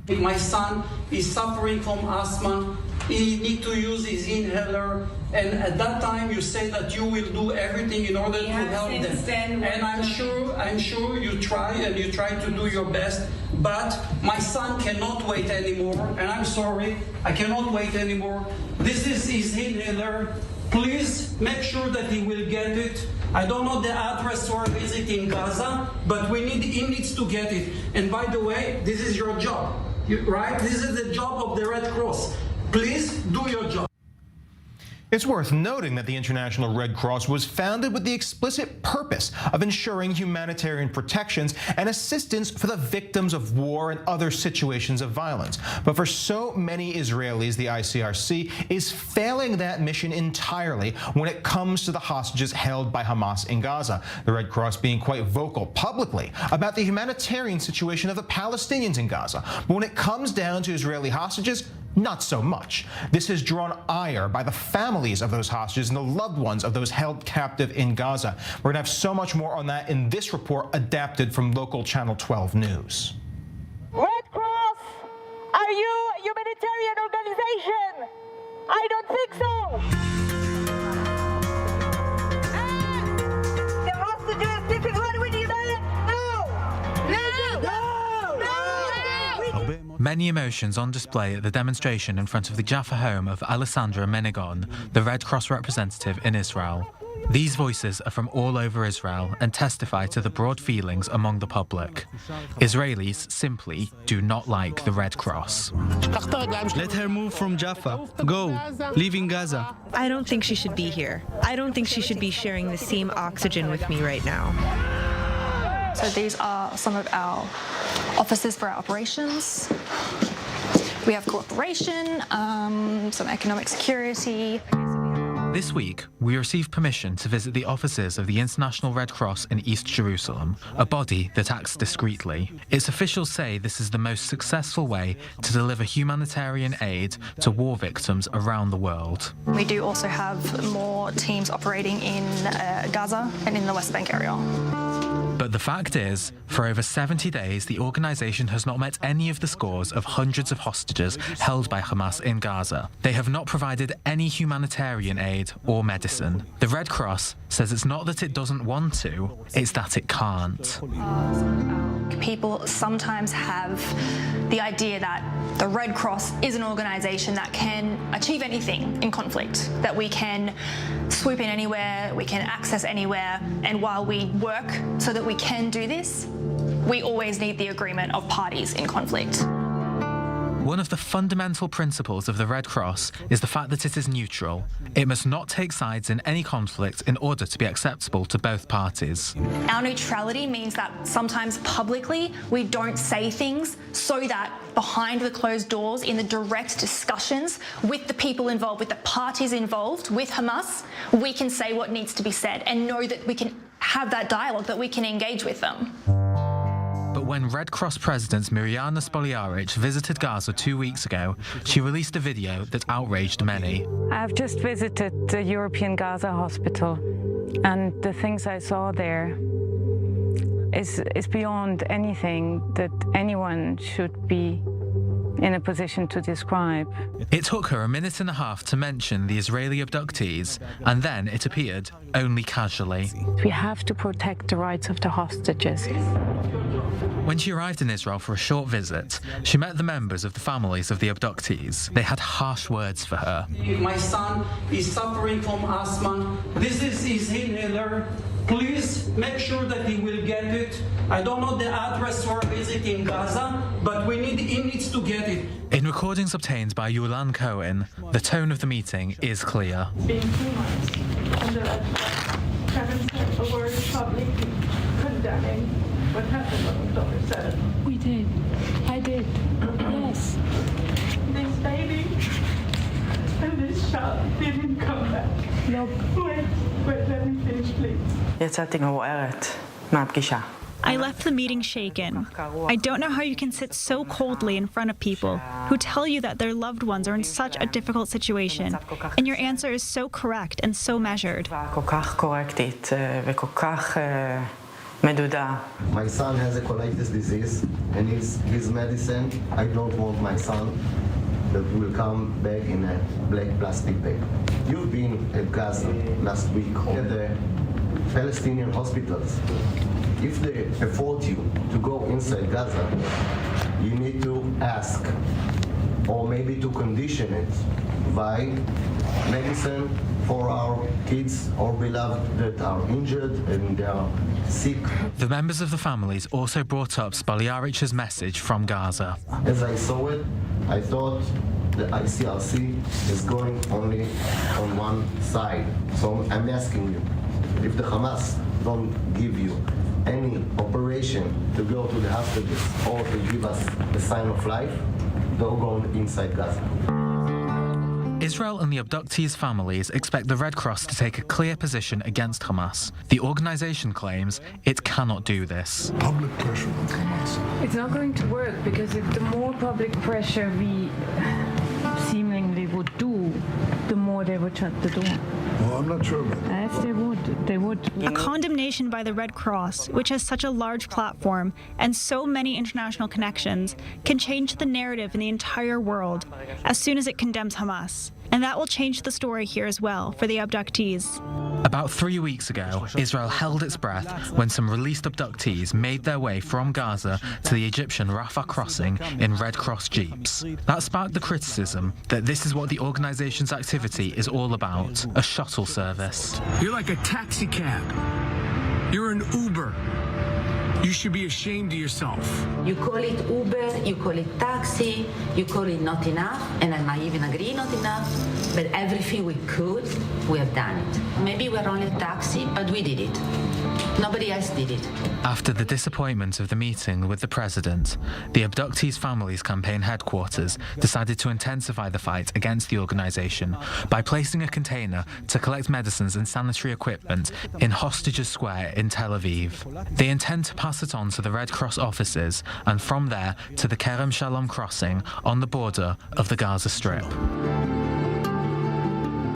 My son is suffering from asthma. He needs to use his inhaler, and at that time you say that you will do everything in order to help them. And I'm sure you try to do your best, but my son cannot wait anymore, and I'm sorry, I cannot wait anymore. This is his inhaler. Please make sure that he will get it. I don't know the address or visit in Gaza, but he needs to get it. And by the way, this is your job, right? This is the job of the Red Cross. Please do your job. It's worth noting that the International Red Cross was founded with the explicit purpose of ensuring humanitarian protections and assistance for the victims of war and other situations of violence. But for so many Israelis, the ICRC is failing that mission entirely when it comes to the hostages held by Hamas in Gaza. The Red Cross being quite vocal publicly about the humanitarian situation of the Palestinians in Gaza. But when it comes down to Israeli hostages, not so much. This has drawn ire by the families of those hostages and the loved ones of those held captive in Gaza. We're going to have so much more on that in this report adapted from local Channel 12 News. Red Cross, are you a humanitarian organization? I don't think so. The hostages, this is what we need. Many emotions on display at the demonstration in front of the Jaffa home of Alessandra Menegon, the Red Cross representative in Israel. These voices are from all over Israel and testify to the broad feelings among the public. Israelis simply do not like the Red Cross. Let her move from Jaffa. Go. Leave in Gaza. I don't think she should be here. I don't think she should be sharing the same oxygen with me right now. So these are some of our offices for our operations. We have cooperation, some economic security. This week, we received permission to visit the offices of the International Red Cross in East Jerusalem, a body that acts discreetly. Its officials say this is the most successful way to deliver humanitarian aid to war victims around the world. We do also have more teams operating in Gaza and in the West Bank area. But the fact is, for over 70 days, the organisation has not met any of the scores of hundreds of hostages held by Hamas in Gaza. They have not provided any humanitarian aid or medicine. The Red Cross says it's not that it doesn't want to, it's that it can't. People sometimes have the idea that the Red Cross is an organisation that can achieve anything in conflict, that we can swoop in anywhere, we can access anywhere, and while we work so that we can do this, we always need the agreement of parties in conflict. One of the fundamental principles of the Red Cross is the fact that it is neutral. It must not take sides in any conflict in order to be acceptable to both parties. Our neutrality means that sometimes publicly we don't say things so that behind the closed doors in the direct discussions with the people involved, with the parties involved, with Hamas, we can say what needs to be said and know that we can have that dialogue, that we can engage with them. But when Red Cross President Mirjana Spoljaric visited Gaza 2 weeks ago, she released a video that outraged many. I've just visited the European Gaza hospital, and the things I saw there is beyond anything that anyone should be in a position to describe. It took her a minute and a half to mention the Israeli abductees, and then it appeared only casually. We have to protect the rights of the hostages. When she arrived in Israel for a short visit, she met the members of the families of the abductees. They had harsh words for her. My son is suffering from asthma. This is his inhaler. Please make sure that he will get it. I don't know the address for a visit in Gaza, but he needs to get it. In recordings obtained by Yulan Cohen, the tone of the meeting is clear. Being 2 months, and the Red Cross haven't said a word publicly condemning what happened when the daughter said. We did. I did. Yes. This baby and this child didn't come back. Look. Wait, let me finish, please. יצאתי מבוערת מהפגישה. I left the meeting shaken. I don't know how you can sit so coldly in front of people who tell you that their loved ones are in such a difficult situation, and your answer is so correct and so measured. כל כך קורקטית וכל כך מדודה. My son has a colitis disease and needs his medicine. I don't want my son that will come back in a black plastic bag. You've been at Gaza last week at the Palestinian hospitals. If they afford you to go inside Gaza, you need to ask or maybe to condition it by medicine for our kids or beloved that are injured and they are sick. The members of the families also brought up Spoljarich's message from Gaza. As I saw it, I thought the ICRC is going only on one side. So I'm asking you, if the Hamas don't give you any operation to go to the hostages or to give us the sign of life, don't go inside Gaza. Israel and the abductees' families expect the Red Cross to take a clear position against Hamas. The organization claims it cannot do this. Public pressure on Hamas. It's not going to work because if the more public pressure we seemingly would do, the more they would shut the door. Well, I'm not sure about that. Yes, they would. They would. A condemnation by the Red Cross, which has such a large platform and so many international connections, can change the narrative in the entire world as soon as it condemns Hamas. And that will change the story here as well for the abductees. About 3 weeks ago, Israel held its breath when some released abductees made their way from Gaza to the Egyptian Rafah crossing in Red Cross jeeps. That sparked the criticism that this is what the organization's activity is all about, a shuttle service. You're like a taxi cab. You're an Uber. You should be ashamed of yourself. You call it Uber, you call it taxi, you call it not enough, and I might even agree not enough, but everything we could, we have done it. Maybe we're only a taxi, but we did it. Nobody else did it. After the disappointment of the meeting with the president, the abductees' families' campaign headquarters decided to intensify the fight against the organization by placing a container to collect medicines and sanitary equipment in Hostages Square in Tel Aviv. They intend to pass it on to the Red Cross offices and from there to the Kerem Shalom crossing on the border of the Gaza Strip.